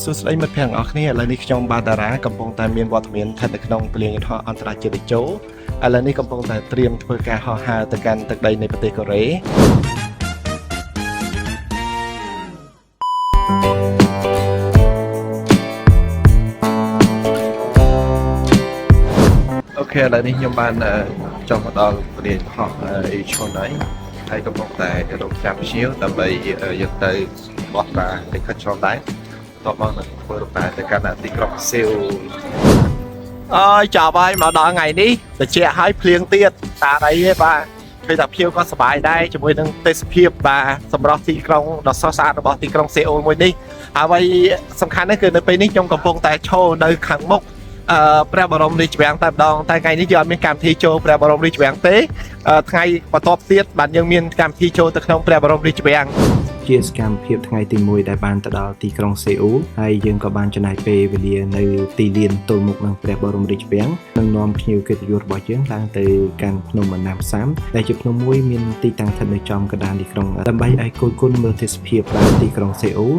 សួស្តីមិត្តភ័ក្តិទាំងអស់គ្នាឥឡូវនេះខ្ញុំបាទតារាកំពុងតែមានវត្តមានស្ថិតនៅក្នុងពលានយន្តហោះអន្តរជាតិតេជោឥឡូវនេះកំពុងតែត្រៀមធ្វើការហោះហើរទៅកាន់ទឹកដីនៃប្រទេសកូរ៉េអូខេឥឡូវនេះខ្ញុំបានចុះមកដល់ពលានយន្តហោះអេឈុនហើយកំពុងតែរកចាំភ្ញៀវដើម្បីយកទៅបោះតាទីខិតឆ្លងដែនតបមកនឹងធ្វើរបាយទៅកាន់ទីក្រុងសេអ៊ូលអើយចាប់ហើយមកដល់ថ្ងៃនេះត្រជាក់ហើយភ្លៀងទៀតតាអីទេបាទឃើញថាភ្ញៀវក៏សប្បាយដែរជាមួយនឹងទេសភាពបាទសម្រាប់ទីក្រុងដ៏ស្រស់ស្អាតរបស់ទីក្រុងសេអ៊ូលមួយនេះហើយសំខាន់នេះគឺនៅពេលនេះខ្ញុំកំពុងតែឈរនៅខាងមុខព្រះបរមរាជវាំងតែម្ដងតែថ្ងៃនេះយើងអត់មានកម្មវិធីចូលព្រះបរមរាជវាំងទេថ្ងៃបន្ទាប់ទៀតបាទយើងមានកម្មវិធីចូលទៅក្នុងព្រះបរមរាជវាំងជាសកម្មភាពថ្ងៃទី1ដែលបានទៅដល់ទីក្រុងសេអ៊ូលហើយយើងក៏បានចំណាយពេលវេលានៅទីលានទល់មុខនឹងព្រះបរមរាជវាំងនិងនាំភ្ញៀវកិត្តិយសរបស់យើងឡើងទៅកាន់ភ្នំអណាមសាមដែលជាភ្នំមួយមានទីតាំងស្ថិតនៅចំកណ្ដាលទីក្រុងដើម្បីឲ្យគយគន់មើលទេសភាពតាមទីក្រុងសេអ៊ូល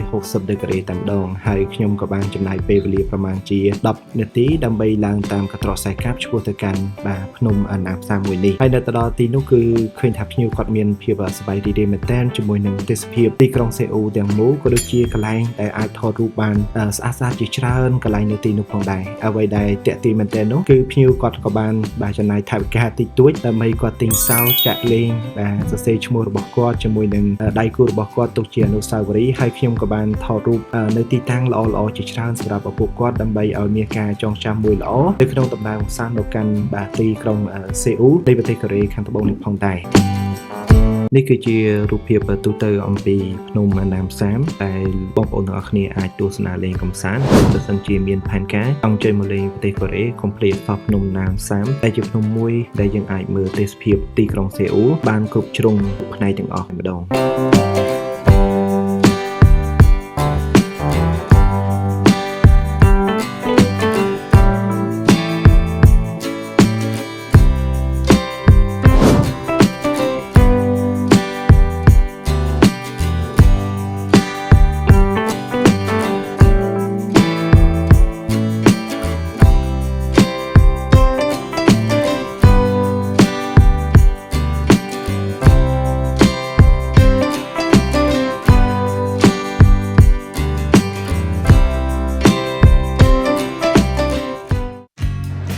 360ដឺក្រេតែម្ដងហើយខ្ញុំក៏បានចំណាយពេលវេលាប្រមាណជា10នាទីដើម្បីឡើងតាមកត្រកខ្សែកាបឆ្ពោះទៅកាន់បាទភ្នំអណាមសាមមួយនេះហើយនៅទៅដល់ទីនោះគឺឃើញថាភ្ញៀវគាត់មានភាពសប្បាយរីករាយមែនទែនជាមួយនឹងទេសភាពទីក្រុងសេអ៊ូលទាំងមូលក៏ដូចជាកន្លែងដែលអាចថតរូបបានស្អាតស្អាតជាច្រើនកន្លែងនៅទីនោះផងដែរអ្វីដែលតាក់ទាញមែនទែននោះគឺភ្ញៀវគាត់ក៏បានបាទចំណាយថវិកាតិចតួចដើម្បីគាត់ទិញសោចាក់លេងបាទសរសេរឈ្មោះរបស់គាត់ជាមួយនឹងដៃគូរបស់គាត់ទុកជាអនុស្សាវរីយ៍ហើយខ្ញុំក៏បានថតរូបនៅទីតាំងល្អៗជាច្រើនសម្រាប់ឪពុកគាត់ដើម្បីឲ្យមានការចងចាំមួយល្អនៅក្នុងដំណើរកម្សាន្តទៅកាន់បាទទីក្រុងសេអ៊ូលនៃប្រទេសកូរ៉េខាងត្បូងនេះផងដែរនេះគឺជារូបភាពទូទៅអំពីភ្នំអណាមសាមតែបងប្អូនទាំងអស់គ្នាអាចទស្សនាលេងកម្សាន្តបើសិនជាមានផែនការចង់ចូលមកលេងប្រទេសកូរ៉េកុំភ្លេចសោះភ្នំអណាមសាមដែលជាភ្នំមួយដែលយើងអាចមើលទេសភាពទីក្រុងសេអ៊ូលបានគ្រប់ជ្រុងផ្នែកទាំងអស់ម្ដង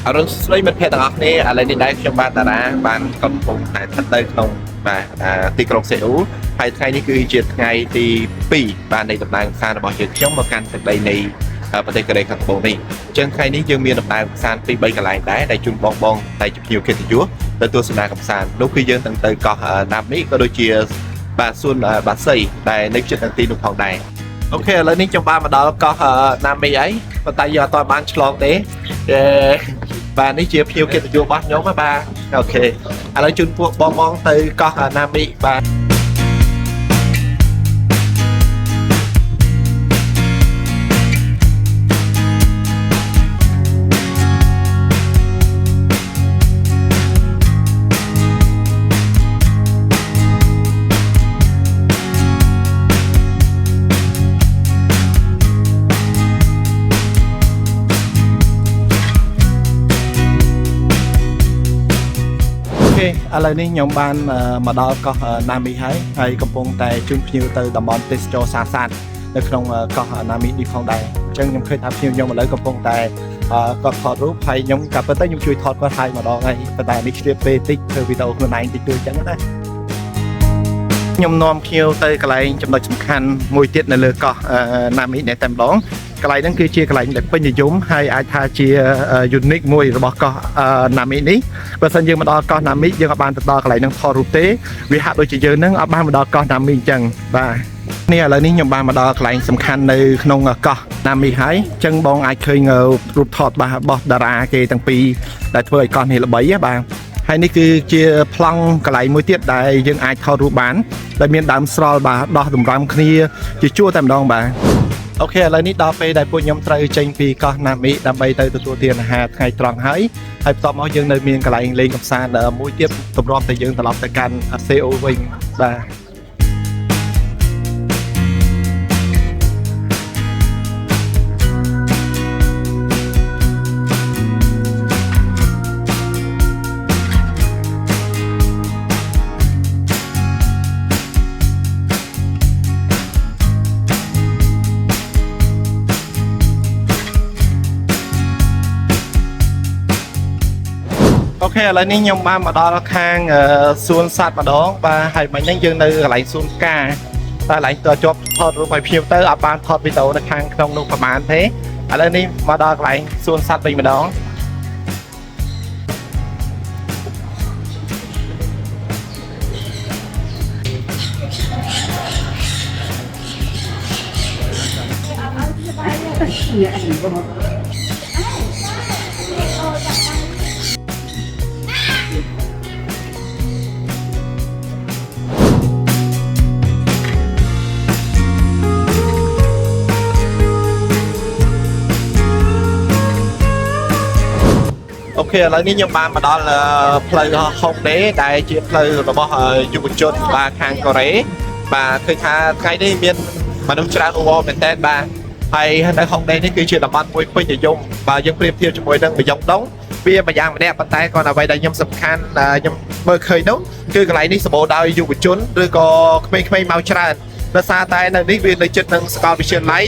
អរុនស្រីមិត្តភ័ក្តិទាំងអស់គ្នាឥឡូវនេះដែរខ្ញុំបាទតារាបានកំពុងតែស្ថិតនៅក្នុងបាទទីក្រុងសេអ៊ូលហើយថ្ងៃនេះគឺជាថ្ងៃទី2បាទនៃដំណើរកម្សាន្តរបស់យើងខ្ញុំមកកាន់ទឹកដីនៃប្រទេសកូរ៉េខាងត្បូងនេះអញ្ចឹងថ្ងៃនេះយើងមានដំណើរកម្សាន្តពី3កន្លែងដែរដែលជូនបងតែជាភ្ញៀវកិត្តិយសទៅទស្សនាកម្សាន្តនោះគឺយើងទាំងទៅកោះណាមីក៏ដូចជាបាទសួនបាសីដែលនៅជិតនឹងទីនោះផងដែរអូខេឥឡូវនេះខ្ញុំបានមកដល់កោះណាមីហើយប៉ុន្តែយើងអត់បានឆ្លងទេបាទនេះជាភ្ញៀវកិត្តិយសរបស់ខ្ញុំបាទអូខេឥឡូវជូនពួកបងទៅកោះណាមីបាទឥឡូវនេះខ្ញុំបានមកដល់កោះណាមីហើយកំពុងតែជូនភ្ញៀវទៅតំបន់ទេសចរសាសាតនៅក្នុងកោះណាមីនេះផងដែរអញ្ចឹងខ្ញុំឃើញថាភ្ញៀវខ្ញុំឥឡូវកំពុងតែគាត់ថតរូបហើយខ្ញុំក៏ពិតទៅខ្ញុំជួយថតគាត់ហើយម្ដងហើយប៉ុន្តែនេះឆ្លៀតពេលតិចធ្វើវីដេអូខ្លួនឯងតិចតួចអញ្ចឹងណាខ្ញុំនាំភ្ញៀវទៅកន្លែងចំណុចសំខាន់មួយទៀតនៅលើកោះណាមីនេះតែម្ដងកន្លែងហ្នឹងគឺជាកន្លែងដែលពេញនិយមហើយអាចថាជា unique មួយរបស់កោះណាមីនេះបើសិនយើងមកដល់កោះណាមីយើងអាចបានទៅដល់កន្លែងហ្នឹងថតរូបទេវាហាក់ដូចជាយើងហ្នឹងអត់បានមកដល់កោះណាមីអញ្ចឹងបាទនេះឥឡូវនេះខ្ញុំបានមកដល់កន្លែងសំខាន់នៅក្នុងកោះណាមីហើយអញ្ចឹងបងអាចឃើញរូបថតរបស់តារាគេទាំងពីរដែលធ្វើឲ្យកោះនេះល្បីបាទហើយនេះគឺជាប្លង់កន្លែងមួយទៀតដែលយើងអាចថតរូបបានដែលមានដើមស្រល់បាទដោះតម្រាំគ្នាជាជួរតែម្ដងបាទអូខេឥឡូវនេះដល់ពេលដែលពួកខ្ញុំត្រូវចេញពីកោះណាមីដើម្បីទៅទទួលទានអាហារថ្ងៃត្រង់ហើយបន្ទាប់មកយើងនៅមានកន្លែងលេងកម្សាន្តមួយទៀតទម្រាំតែយើងត្រឡប់ទៅកាន់សេអ៊ូលវិញបាទ ខេឥឡូវនេះខ្ញុំបានមកដល់ខាងសួនសត្វម្ដងបាទហើយមិញហ្នឹងយើងនៅកន្លែងសួនផ្កាតែកន្លែងទៅជាប់ថតរូបឲ្យភ្ញៀវទៅអត់បានថតវីដេអូនៅខាងក្នុងនោះប្រហែលទេឥឡូវនេះមកដល់កន្លែងសួនសត្វវិញម្ដងអូខេឥឡូវនេះខ្ញុំបានមកដល់ផ្លូវហុងដេដែលជាផ្លូវរបស់យុវជនបាទខាងកូរ៉េបាទឃើញថាថ្ងៃនេះមានមនុស្សច្រើនអ៊ូអរមែនតើបាទហើយនៅហុងដេនេះគឺជាតំបន់មួយពេញនិយមបាទយើងប្រៀបធៀបជាមួយនឹងបយ៉ុងដុងវាម្យ៉ាងម្នាក់ប៉ុន្តែគាត់អ្វីដែលខ្ញុំសំខាន់ខ្ញុំមើលឃើញនោះគឺកន្លែងនេះសម្បូរដោយយុវជនឬក៏ក្មេងៗមកច្រើនដោយសារតែនៅនេះវានៅជិតនឹងសាកលវិទ្យាល័យ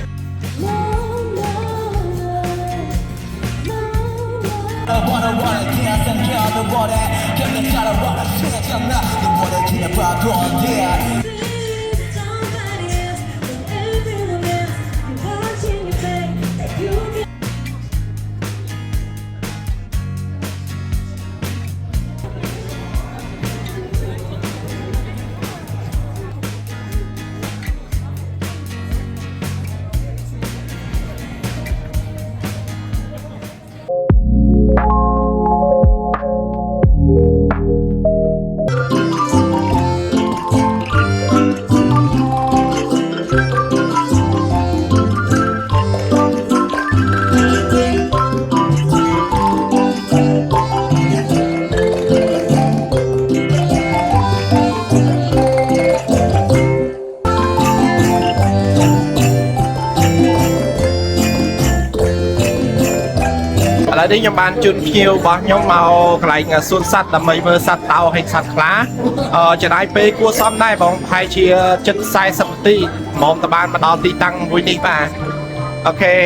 ឥឡូវនេះខ្ញុំបានជូនភ្ញៀវរបស់ខ្ញុំមកកន្លែងសួនសត្វដើម្បីមើលសត្វតោហើយសត្វខ្លាចំណាយពេលគួរសមដែរបងប្រហែលជាជិត40នាទីមកតបានមកដល់ទីតាំងមួយនេះបាទអូខេ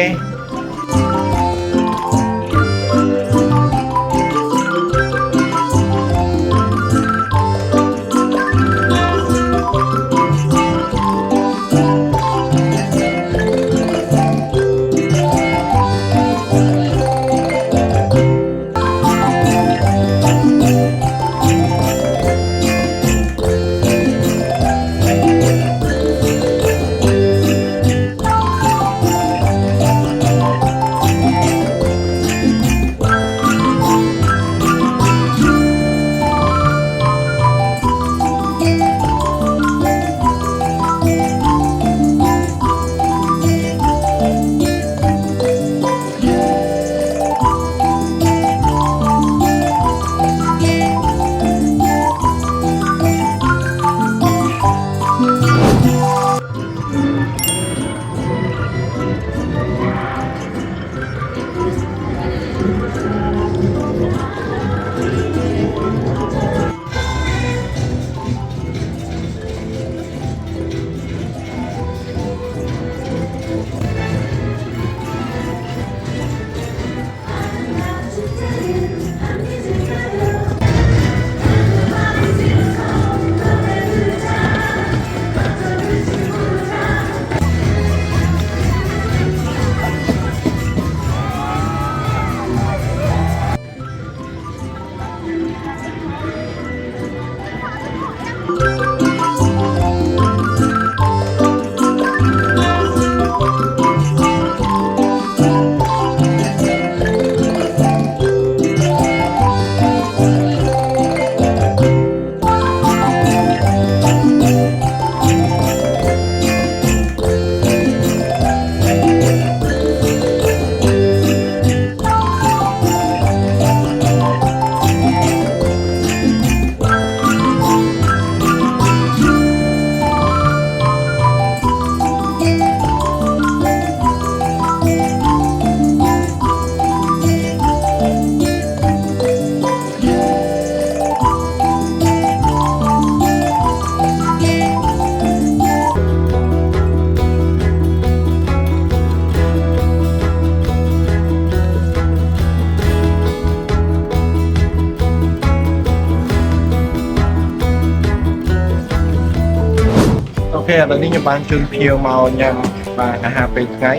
ឥឡូវនេះខ្ញុំបានជូនភ្ញៀវមកញ៉ាំបាទអាហារពេលថ្ងៃ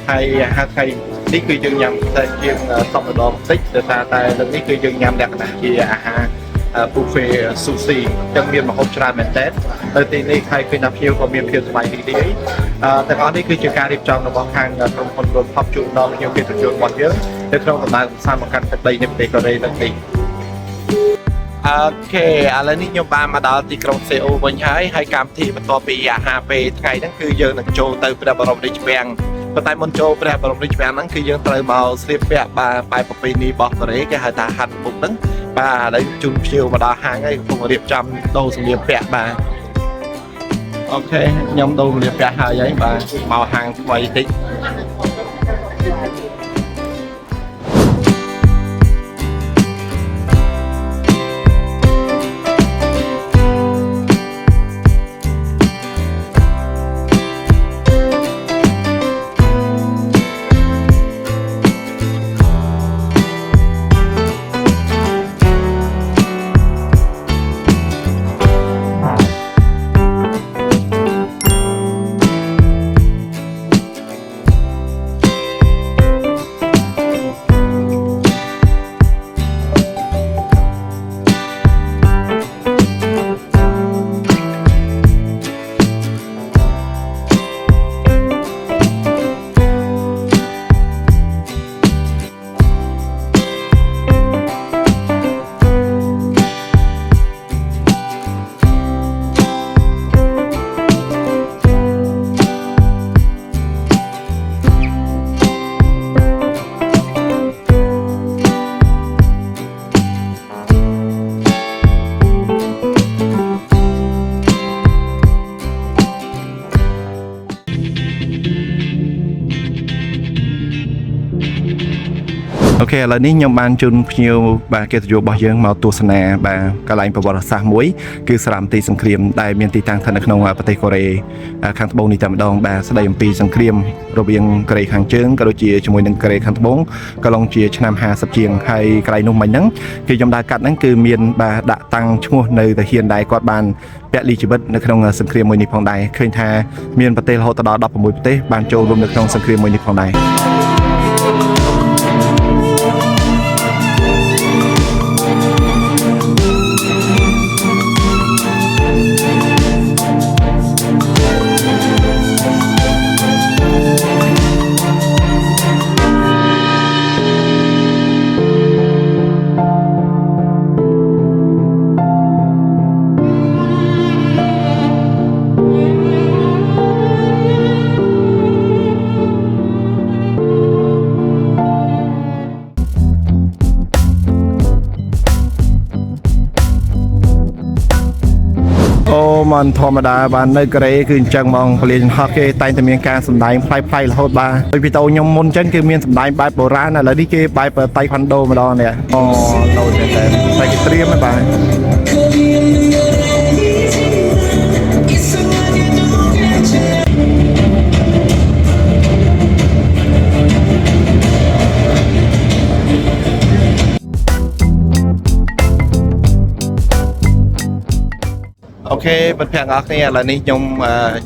ហើយអាហារថ្ងៃនេះគឺយើងញ៉ាំតែជាង10ដងបន្តិចដោយសារតែលើកនេះគឺយើងញ៉ាំលក្ខណៈជាអាហារ buffet sushi ទាំងមានម្ហូបច្រើនមែនទែននៅទីនេះហើយឃើញថាភ្ញៀវក៏មានភាពសប្បាយរីករាយទាំងអស់នេះគឺជាការរៀបចំរបស់ខាងក្រុមហ៊ុន Royal Pop ជូនដល់ភ្ញៀវកិត្តិយសរបស់យើងនៅក្នុងដំណើរកម្សាន្តមកកាន់ទឹកដីនៃប្រទេសកូរ៉េលើកនេះអូខេឥឡូវនេះខ្ញុំបានមកដល់ទីក្រុងសេអ៊ូលវិញហើយកម្មវិធីបន្ទាប់ពីអាហារពេលថ្ងៃហ្នឹងគឺយើងនឹងចូលទៅព្រះបរមរាជវាំងប៉ុន្តែមុនចូលព្រះបរមរាជវាំងហ្នឹងគឺយើងត្រូវមកស្លៀកពាក់បែបប្រពៃណីរបស់កូរ៉េគេហៅថាហាត់មុខហ្នឹងបាទឥឡូវជូនភ្ញៀវមកដល់ហាងហើយកំពុងរៀបចំដូរសម្លៀកពាក់បាទអូខេខ្ញុំដូរសម្លៀកពាក់ហើយបាទមកហាងថ្មីតិច អូខេឥឡូវនេះខ្ញុំបានជូនភ្ញៀវបាទកិត្តិយសរបស់យើងមកទស្សនាបាទកន្លែងប្រវត្តិសាស្ត្រមួយគឺសារមន្ទីរសង្គ្រាមដែលមានទីតាំងស្ថិតនៅក្នុងប្រទេសកូរ៉េខាងត្បូងនេះតែម្ដងបាទស្ដីអំពីសង្គ្រាមរវាងកូរ៉េខាងជើងក៏ដូចជាជាមួយនឹងកូរ៉េខាងត្បូងកន្លងជាឆ្នាំ50ជាងហើយកន្លែងនោះមិញហ្នឹងគឺខ្ញុំដើរកាត់ហ្នឹងគឺមានបាទដាក់តាំងឈ្មោះនៅទាហានដែរគាត់បានពលីជីវិតនៅក្នុងសង្គ្រាមមួយនេះផងដែរឃើញថាមានប្រទេសរហូតដល់16ប្រទេសបានចូលរួមនៅក្នុងសង្គ្រាមមួយនេះផងដែរ มันธรรมดาบ้านในกระเรคือจังมองผลิตฮอกเกย์แต่จะมีการสำแดงไฟๆละโหดบ้าโดยพี่โตยมมนจังคือมีสำแดงใบโบราณน่ะแล้วที่เกย์ใบเปิดไตควันโดมาดอนเนี่ยอ๋อโดนแต่ใส่เตรียมไม่ไป អូខេបងប្អូនអរគ្នាឥឡូវនេះខ្ញុំ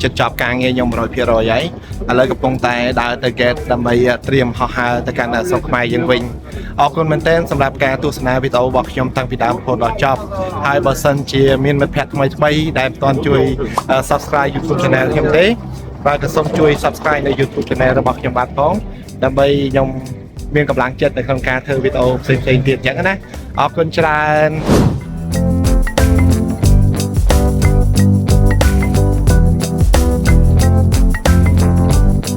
ចិត្តចប់ការងារខ្ញុំ 100% ហើយឥឡូវកំពុងតែដើរទៅកេតដើម្បីត្រៀមហោះហើរទៅកាន់ស្រុកខ្មែរយើងវិញអរគុណមែនទែនសម្រាប់ការទស្សនាវីដេអូរបស់ខ្ញុំតាំងពីដើមរហូតដល់ចប់ហើយបើសិនជាមានមិត្តភ័ក្តិថ្មីៗដែលមិនទាន់ជួយ Subscribe YouTube Channel ខ្ញុំទេបាទក៏សូមជួយ Subscribe នៅ YouTube Channel របស់ខ្ញុំបាទផងដើម្បីខ្ញុំមានកម្លាំងចិត្តនៅក្នុងការធ្វើវីដេអូផ្សេងៗទៀតអញ្ចឹងណាអរគុណច្រើន